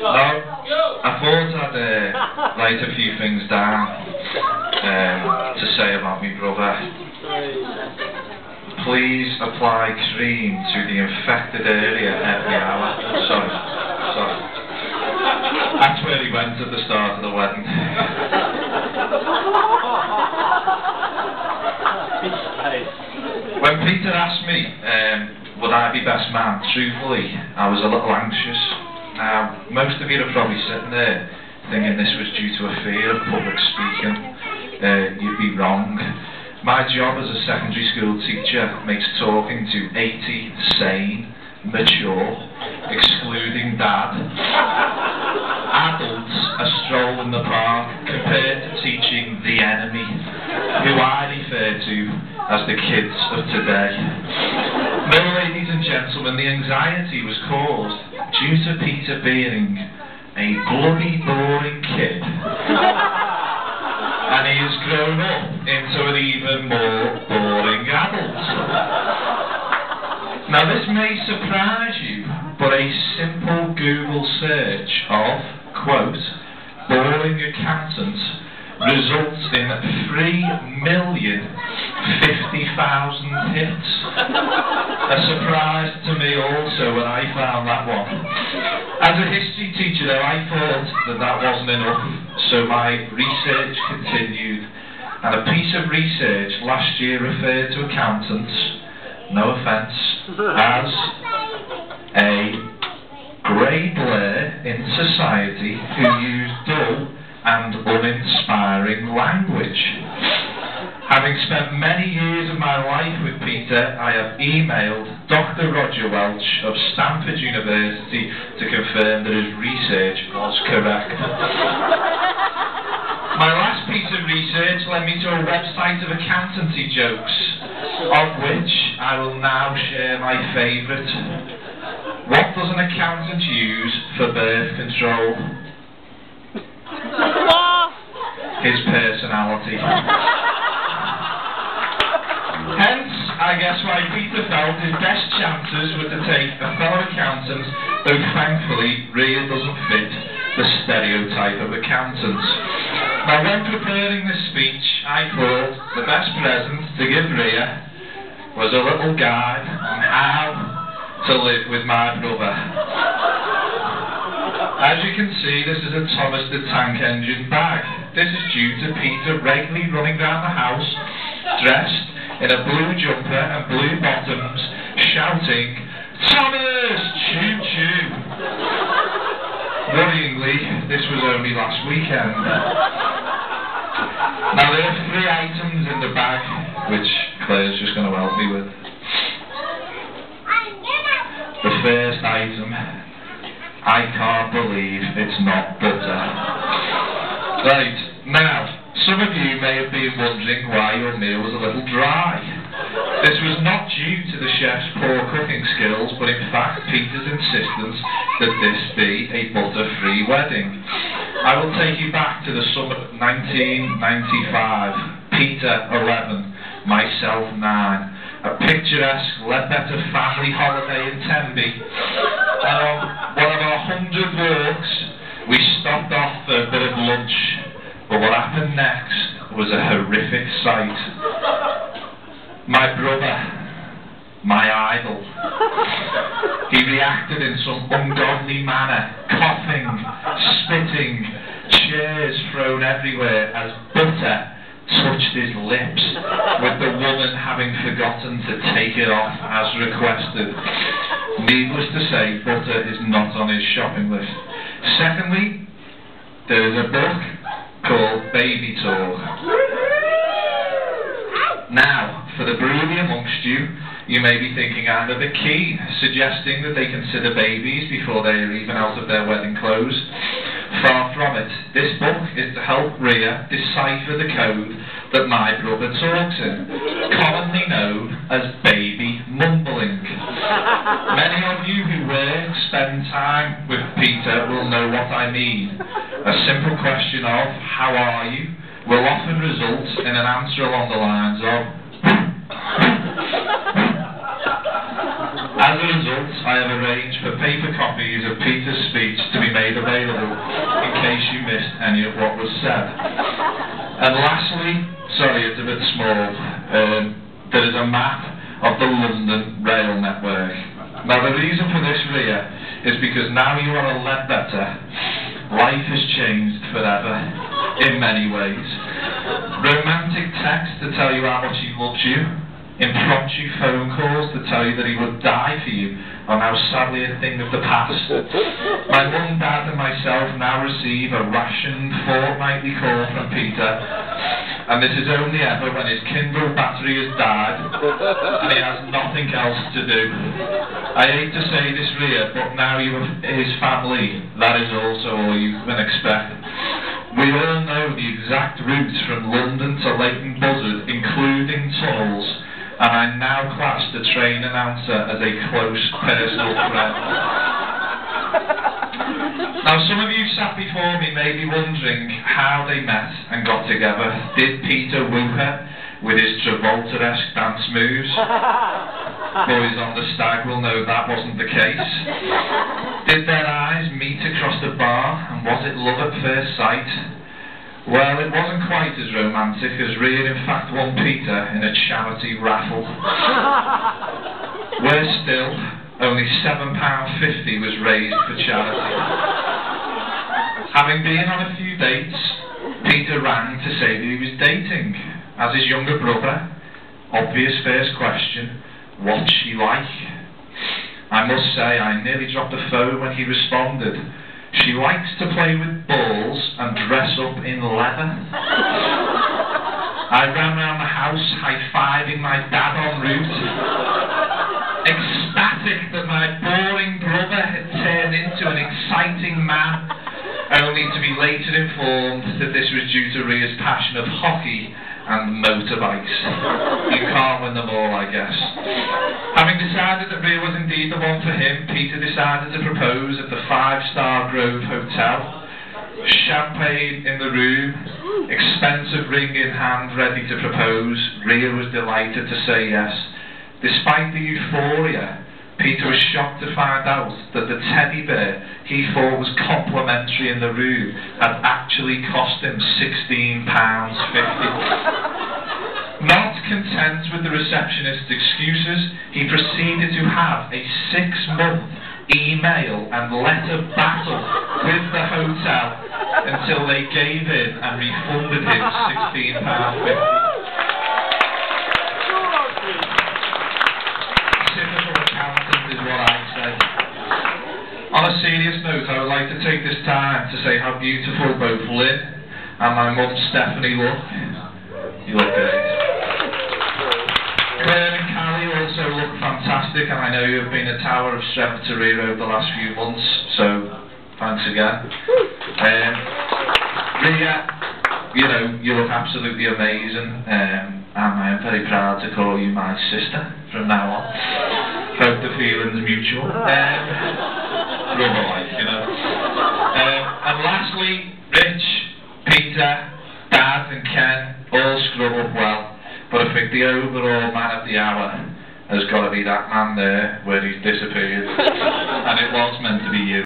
I thought I'd write a few things down to say about my brother. Please apply cream to the infected area every hour. Sorry. That's where he went at the start of the wedding. When Peter asked me, would I be best man, truthfully, I was a little anxious. Now, most of you are probably sitting there thinking this was due to a fear of public speaking. You'd be wrong. My job as a secondary school teacher makes talking to 80 sane, mature, excluding Dad, adults a stroll in the park compared to teaching the enemy, who I refer to as the kids of today. No, ladies and gentlemen, the anxiety was caused due to Peter being a bloody boring kid. And he has grown up into an even more boring adult. Now this may surprise you, but a simple Google search of, quote, boring accountant results in 3,050,000 hits. A surprise to me also when I found that one. As a history teacher though, I thought that wasn't enough, so my research continued, and a piece of research last year referred to accountants, no offence, as a grey blur in society who use dull and uninspiring language. Having spent many years of my life with Peter, I have emailed Dr. Roger Welch of Stanford University to confirm that his research was correct. My last piece of research led me to a website of accountancy jokes, of which I will now share my favourite. What does an accountant use for birth control? His personality. Hence, I guess why Peter felt his best chances were to take a fellow accountant, though thankfully Rhea doesn't fit the stereotype of accountants. Now when preparing this speech, I thought the best present to give Rhea was a little guide on how to live with my brother. As you can see, this is a Thomas the Tank Engine bag. This is due to Peter regularly running around the house, dressed in a blue jumper and blue bottoms, shouting, "Thomas, choo choo!" Worryingly, this was only last weekend. Now there are 3 items in the bag, which Claire's just going to help me with. The first item, I can't believe it's not butter. Right, now, some of you may have been wondering why your meal was a little dry. This was not due to the chef's poor cooking skills, but in fact Peter's insistence that this be a butter-free wedding. I will take you back to the summer of 1995. Peter, 11, myself, 9. A picturesque Ledbetter family holiday in Tenby. And on one of our 100 walks, we stopped off for a bit of lunch. But what happened next was a horrific sight. My brother, my idol, he reacted in some ungodly manner, coughing, spitting, chairs thrown everywhere as butter touched his lips, with the woman having forgotten to take it off as requested. Needless to say, butter is not on his shopping list. Secondly, there is a book called Baby Talk. Now, for the broody amongst you, you may be thinking I'm a bit keen, suggesting that they consider babies before they are even out of their wedding clothes. Far from it. This book is to help Rhea decipher the code that my brother talks in, commonly known as baby mumbling. Many of you who spend time with Peter will know what I mean. A simple question of, how are you, will often result in an answer along the lines of, as As a result, I have arranged for paper copies of Peter's speech to be made available in case you missed any of what was said. And lastly, sorry it's a bit small, there is a map of the London rail network. Now the reason for this, Ria, is because now you are a Leadbetter, life has changed forever, in many ways. Romantic texts to tell you how much he loves you, impromptu phone calls to tell you that he would die for you are now sadly a thing of the past. My mum, dad and myself now receive a rationed fortnightly call from Peter, and this is only ever when his Kindle battery has died and he has nothing else to do. I hate to say this, Ria, but now you are his family, that is also all you can expect. We all know the exact routes from London to Leighton Buzzard, including tunnels, and I now class the train announcer as a close personal friend. Now, some of you sat before me may be wondering how they met and got together. Did Peter woo her with his Travolta-esque dance moves? Boys on the Stag will know that wasn't the case. Did their eyes meet across the bar, and was it love at first sight? Well, it wasn't quite as romantic as Ria in fact won Peter in a charity raffle. Worse still, only £7.50 was raised for charity. Having been on a few dates, Peter rang to say that he was dating. As his younger brother, obvious first question, what's she like? I must say I nearly dropped the phone when he responded. She likes to play with balls and dress up in leather. I ran around the house high-fiving my dad en route, ecstatic that my boring brother had turned into an exciting man, only to be later informed that this was due to Ria's passion of hockey and motorbikes. You can't win them all, I guess. Having decided that Ria was indeed the one for him, Peter decided to propose at the 5-star Grove Hotel. Champagne in the room, expensive ring in hand, ready to propose. Ria was delighted to say yes. Despite the euphoria, Peter was shocked to find out that the teddy bear he thought was complimentary in the room had actually cost him £16.50. Not content with the receptionist's excuses, he proceeded to have a 6-month email and letter battle with the hotel until they gave in and refunded him £16.50. Is what I say. On a serious note, I would like to take this time to say how beautiful both Lynn and my mum Stephanie look. You look great. Claire and Callie also look fantastic, and I know you have been a tower of strength to Ria over the last few months, so thanks again. Ria, you know, you look absolutely amazing, and I am very proud to call you my sister from now on. Hope the feeling's mutual. Brother life, you know. And lastly, Rich, Peter, Dad and Ken all scrub up well, but I think the overall man of the hour has got to be that man there where he's disappeared, and it was meant to be you.